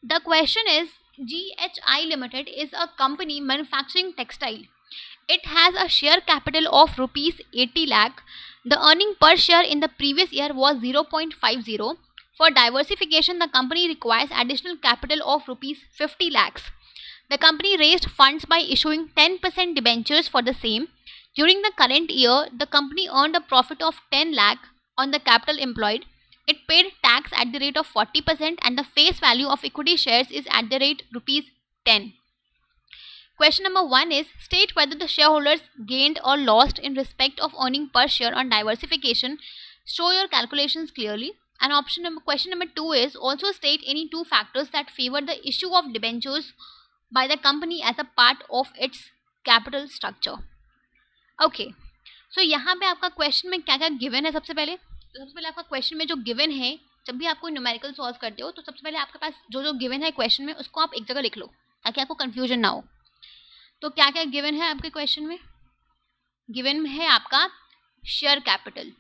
The question is, GHI Limited is a company manufacturing textile. It has a share capital of rupees 80 lakh. The earning per share in the previous year was 0.50. For diversification, the company requires additional capital of rupees 50 lakhs. The company raised funds by issuing 10% debentures for the same. During the current year, the company earned a profit of 10 lakh on the capital employed. It paid tax at the rate of 40% and the face value of equity shares is at the rate rupees 10. Question number 1 is, state whether the shareholders gained or lost in respect of earning per share on diversification. Show your calculations clearly. And question number 2 is, also state any two factors that favor the issue of debentures by the company as a part of its capital structure. Okay, so यहाँ पे आपका question में क्या क्या given है। सबसे पहले आपका क्वेश्चन में जो गिवन है, जब भी आप कोई न्यूमेरिकल सॉल्व करते हो तो सबसे पहले आपके पास जो गिवन है क्वेश्चन में उसको आप एक जगह लिख लो ताकि आपको कंफ्यूजन ना हो। तो क्या क्या गिवन है आपके क्वेश्चन में? गिवन है आपका शेयर कैपिटल।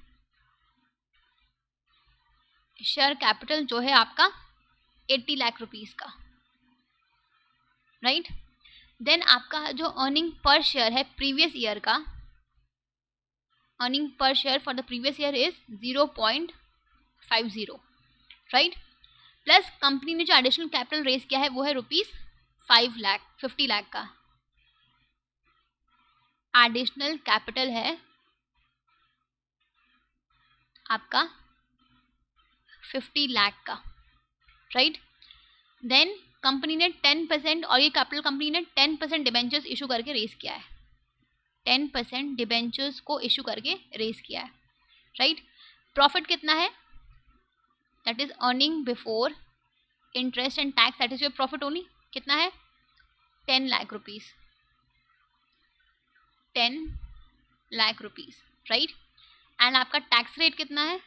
शेयर कैपिटल जो है आपका 80 लाख रुपीस का, राइट। देन आपका जो अर्निंग पर शेयर है प्रीवियस ईयर का, earning per share for the previous year is 0.50, right. Plus company ने जो एडिशनल कैपिटल रेज किया है वो है रुपीज 50 लाख का एडिशनल कैपिटल है आपका 50 लाख का, राइट। देन कंपनी ने 10% और ये कैपिटल कंपनी ने 10% डिबेंचर्स इशू करके रेज किया है, 10% डिबेंचर्स को इशू करके रेज किया है, राइट। प्रॉफिट कितना है? That is earning before interest and tax, that is your profit only. कितना है? 10 lakh rupees, 10 lakh rupees, right. And आपका टैक्स रेट कितना है?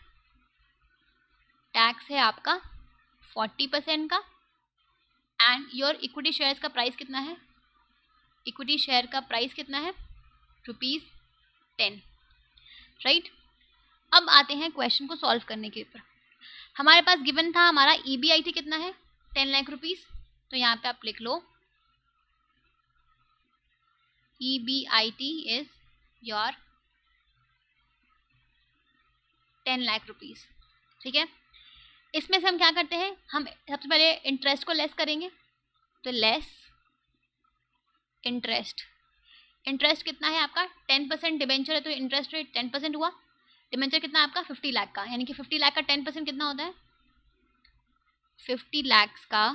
टैक्स है आपका 40% का। एंड योर इक्विटी शेयर्स का प्राइस कितना है? इक्विटी शेयर का प्राइस कितना है? Rupees 10, right. अब आते हैं क्वेश्चन को सॉल्व करने के ऊपर। हमारे पास गिवन था हमारा EBIT कितना है? 10 लाख रुपीज। तो यहाँ पे आप लिख लो EBIT is your 10 lakh rupees, ठीक है। इसमें से हम क्या करते हैं, हम सबसे पहले इंटरेस्ट को लेस करेंगे। तो लेस इंटरेस्ट, इंटरेस्ट कितना है आपका? 10% डिबेंचर है तो इंटरेस्ट रेट 10% हुआ। डिबेंचर कितना है आपका? 50 लाख का, यानी कि 50 लाख का 10% कितना होता है? 50 लाख का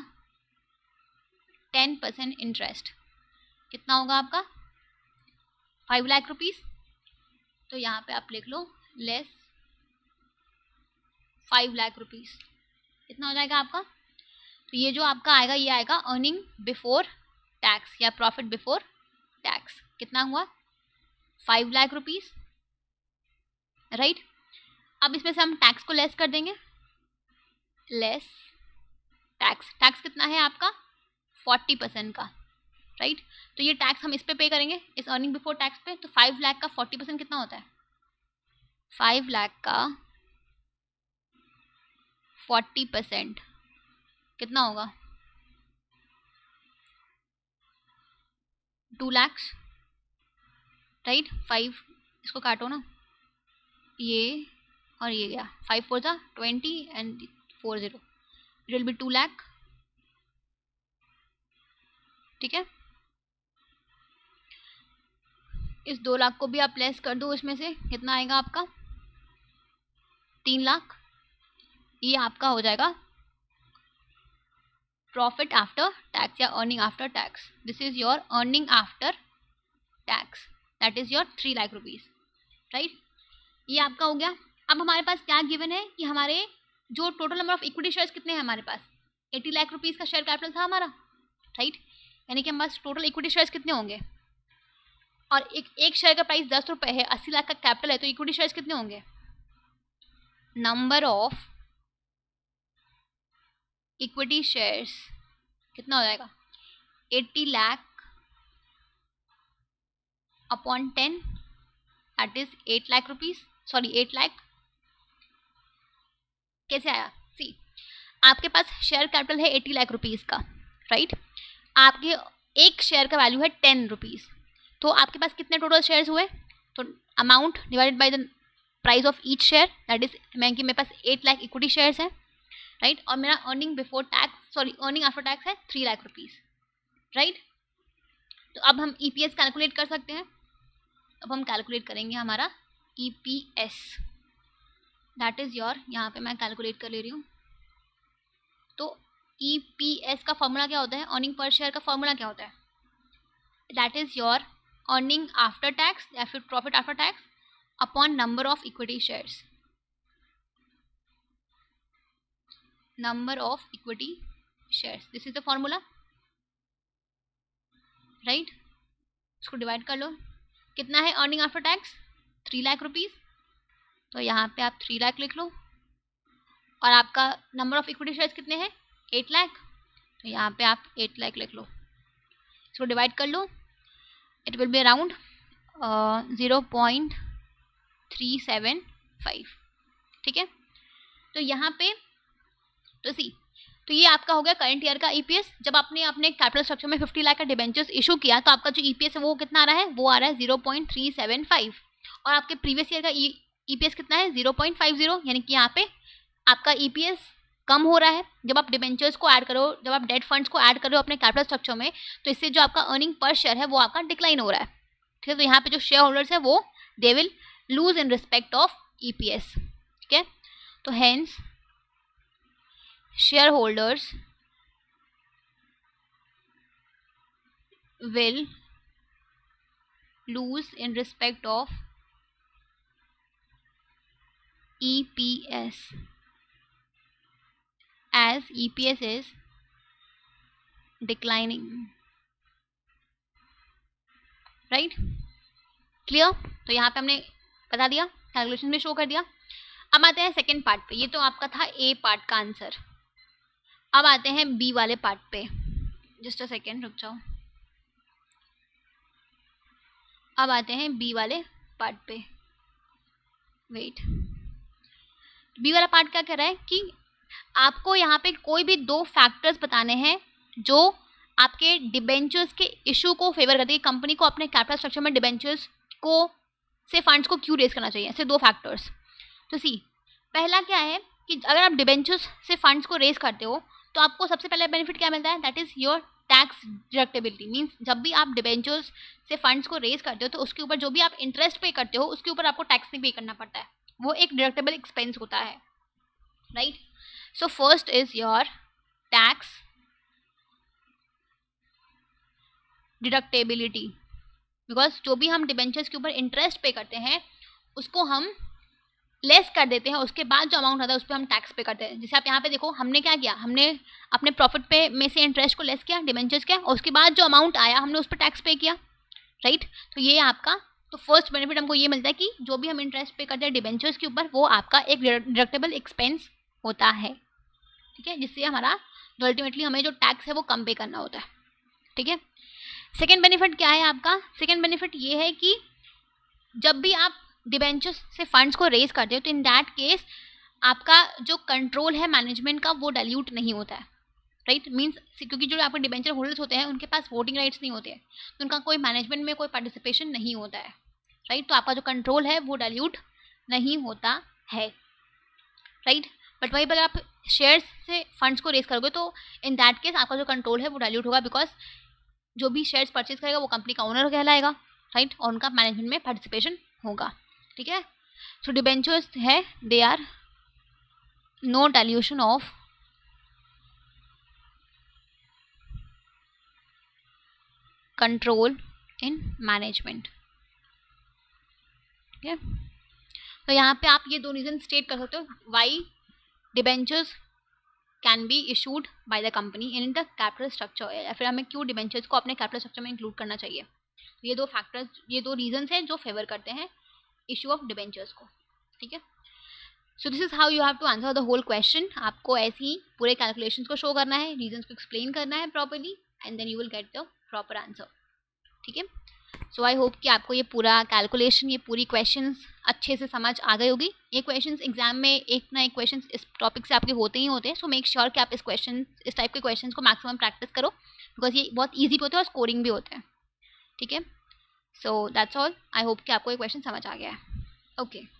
10% इंटरेस्ट कितना होगा आपका? 5 लाख रुपीज। तो यहाँ पे आप लिख लो लेस 5 लाख रुपीज। कितना हो जाएगा आपका? तो ये जो आपका आएगा ये आएगा अर्निंग बिफोर टैक्स या प्रॉफिट बिफोर टैक्स। कितना हुआ? 5 लाख रुपीज, राइट। अब इसमें से हम टैक्स को लेस कर देंगे, लेस टैक्स। टैक्स कितना है आपका? 40% का, राइट। तो ये टैक्स हम इस पे पे करेंगे, इस अर्निंग बिफोर टैक्स पे। तो 5 लाख का 40% कितना होता है? 5 लाख का 40% कितना होगा? 2 लाख, राइट। 5 इसको काटो ना, ये और ये गया, 5 4 जा 20 and 4 0, it will be 2 lakh, ठीक है। इस 2 लाख को भी आप लेस कर दो, इसमें से कितना आएगा आपका? 3 लाख। ये आपका हो जाएगा प्रॉफिट आफ्टर टैक्स या earning after tax. This is your earning after tax, that is your 3 lakh rupees, right. ये आपका हो गया। अब हमारे पास क्या गिवन है कि हमारे जो total number of equity shares कितने हैं हमारे पास? 80 लाख रुपीज का शेयर कैपिटल था हमारा, राइट। यानी कि हमारे पास टोटल इक्विटी शेयर्स कितने होंगे? और एक शेयर का प्राइस 10 रुपये है, 80 लाख का कैपिटल है, तो इक्विटी शेयर्स कितने होंगे? नंबर ऑफ इक्विटी शेयर्स कितना हो जाएगा? 80 lakh upon 10, that is 8 lakh rupees, sorry 8 lakh. कैसे आया? सी, आपके पास शेयर कैपिटल है 80 लाख रुपीज़ का, राइट। आपके एक शेयर का वैल्यू है 10 रुपीज़, तो आपके पास कितने टोटल शेयर्स हुए? तो amount divided by the price of each share, that is मेरे पास 8 लाख इक्विटी शेयर्स है, राइट। और मेरा अर्निंग आफ्टर टैक्स है 3 लाख रुपीज़, राइट। तो अब हम ईपीएस कैलकुलेट कर सकते हैं। अब हम कैलकुलेट करेंगे हमारा ईपीएस, दैट इज योर, यहाँ पे मैं कैलकुलेट कर ले रही हूँ। तो ईपीएस का फॉर्मूला क्या होता है? अर्निंग पर शेयर का फॉर्मूला क्या होता है? That is your earning after tax या फिर profit after tax upon number of equity shares, number of equity shares, this is the formula, right. इसको डिवाइड कर लो, कितना है earning after tax? 3 lakh rupees, तो यहाँ पे आप 3 लाख लिख लो। और आपका नंबर ऑफ इक्विटी शेयर्स कितने हैं? 8 लाख, तो यहाँ पे आप 8 लाख लिख लो। इसको डिवाइड कर लो, इट विल बी अराउंड 0.375, ठीक है। तो यहाँ पे तो ये आपका हो गया करंट ईयर का ईपीएस। जब आपने अपने कैपिटल स्ट्रक्चर में 50 लाख का डिबेंचर्स इशू किया तो आपका जो ईपीएस है वो कितना आ रहा है? वो आ रहा है 0.375। और आपके प्रीवियस ईयर का ईपीएस कितना है? 0.50, यानी कि यहाँ पे आपका ईपीएस कम हो रहा है। जब आप डिबेंचर्स को ऐड करो, जब आप डेट फंड्स को ऐड करो अपने कैपिटल स्ट्रक्चर में, तो इससे जो आपका अर्निंग पर शेयर है वो आपका डिक्लाइन हो रहा है, ठीक है। तो यहाँ पे जो शेयर होल्डर्स है वो they will lose in respect of EPS, ठीक है। तो hence shareholders will lose in respect of EPS as EPS is declining, right? Clear? तो यहाँ पे हमने बता दिया, कैलकुलेशन में शो कर दिया। अब आते हैं सेकेंड पार्ट पे। ये तो आपका था ए पार्ट का आंसर। अब आते हैं बी वाले पार्ट पे। जस्ट अ सेकेंड, रुक जाओ। अब आते हैं बी वाले पार्ट पे। वेट, बी वाला पार्ट क्या कह रहा है कि आपको यहाँ पे कोई भी 2 फैक्टर्स बताने हैं जो आपके डिबेंचर्स के इशू को फेवर करते हैं। कंपनी को अपने कैपिटल स्ट्रक्चर में डिबेंचर्स को से फंड्स को क्यों रेज करना चाहिए, ऐसे 2 फैक्टर्स। तो सी, पहला क्या है कि अगर आप डिबेंचर्स से फंड्स को रेज करते हो तो आपको सबसे पहले बेनिफिट क्या मिलता है? That is your tax deductibility. Means जब भी आप डिबेंचर्स से फंड्स को रेज करते हो तो उसके ऊपर जो भी आप इंटरेस्ट पे करते हो उसके ऊपर आपको टैक्स नहीं पे करना पड़ता है, वो एक डिडक्टेबल एक्सपेंस होता है, right. So first is your tax deductibility, because जो भी हम डिबेंचर्स के ऊपर इंटरेस्ट पे करते हैं उसको हम लेस कर देते हैं, उसके बाद जो अमाउंट आता है उस पर हम टैक्स पे करते हैं। जैसे आप यहाँ पे देखो, हमने क्या किया, हमने अपने प्रॉफिट पे में से इंटरेस्ट को लेस किया डिबेंचर्स के, और उसके बाद जो अमाउंट आया हमने उस पर टैक्स पे किया, राइट। तो ये आपका तो फर्स्ट बेनिफिट हमको ये मिलता है कि जो भी हम इंटरेस्ट पे करते हैं डिबेंचर्स के ऊपर वो आपका एक डिडक्टेबल एक्सपेंस होता है, ठीक है, जिससे हमारा अल्टीमेटली हमें जो टैक्स है वो कम पे करना होता है, ठीक है। सेकेंड बेनिफिट क्या है आपका? सेकेंड बेनिफिट ये है कि जब भी आप डिबेंचर्स से फंड्स को रेज करते हो तो इन दैट केस आपका जो कंट्रोल है मैनेजमेंट का वो डाइल्यूट नहीं होता है, राइट। मीन्स क्योंकि जो आपके डिबेंचर होल्डर्स होते हैं उनके पास वोटिंग राइट्स नहीं होते हैं, तो उनका कोई मैनेजमेंट में कोई पार्टिसिपेशन नहीं होता है, राइट। तो आपका जो कंट्रोल है वो डाइल्यूट नहीं होता है, राइट। बट वहीं पर आप शेयर्स से फंड्स को रेज करोगे तो इन दैट केस आपका जो कंट्रोल है वो डाइल्यूट होगा, बिकॉज जो भी शेयर्स परचेज करेगा वो कंपनी का ओनर कहलाएगा, राइट, और उनका मैनेजमेंट में पार्टिसिपेशन होगा, ठीक है। सो डिबेंचर्स है they are no dilution of control in management, ठीक है। तो यहाँ पे आप ये 2 रीजन स्टेट कर सकते हो why debentures can be issued by the company in the capital structure, या फिर हमें क्यों डिबेंचर्स को अपने कैपिटल स्ट्रक्चर में इंक्लूड करना चाहिए। ये 2 फैक्टर्स, ये 2 रीजंस हैं जो फेवर करते हैं इशू ऑफ डिबेंचर्स को, ठीक है। So this is how you have to answer the whole question. आपको ऐसे ही पूरे कैलकुलेशंस को शो करना है, रीजंस को एक्सप्लेन करना है properly, and then you will get the proper answer, ठीक है। सो आई होप कि आपको ये पूरा कैलकुलेशन, ये पूरी क्वेश्चंस अच्छे से समझ आ गई होगी। ये क्वेश्चंस एग्जाम में एक ना एक क्वेश्चंस इस टॉपिक से आपके होते ही होते हैं। सो मेक श्योर कि आप इस टाइप के क्वेश्चंस को मैक्सिमम प्रैक्टिस करो, बिकॉज ये बहुत ईजी भी होते हैं और स्कोरिंग भी होते हैं। ठीक है, so that's all. I hope कि आपको ये क्वेश्चन समझ आ गया है। ओके।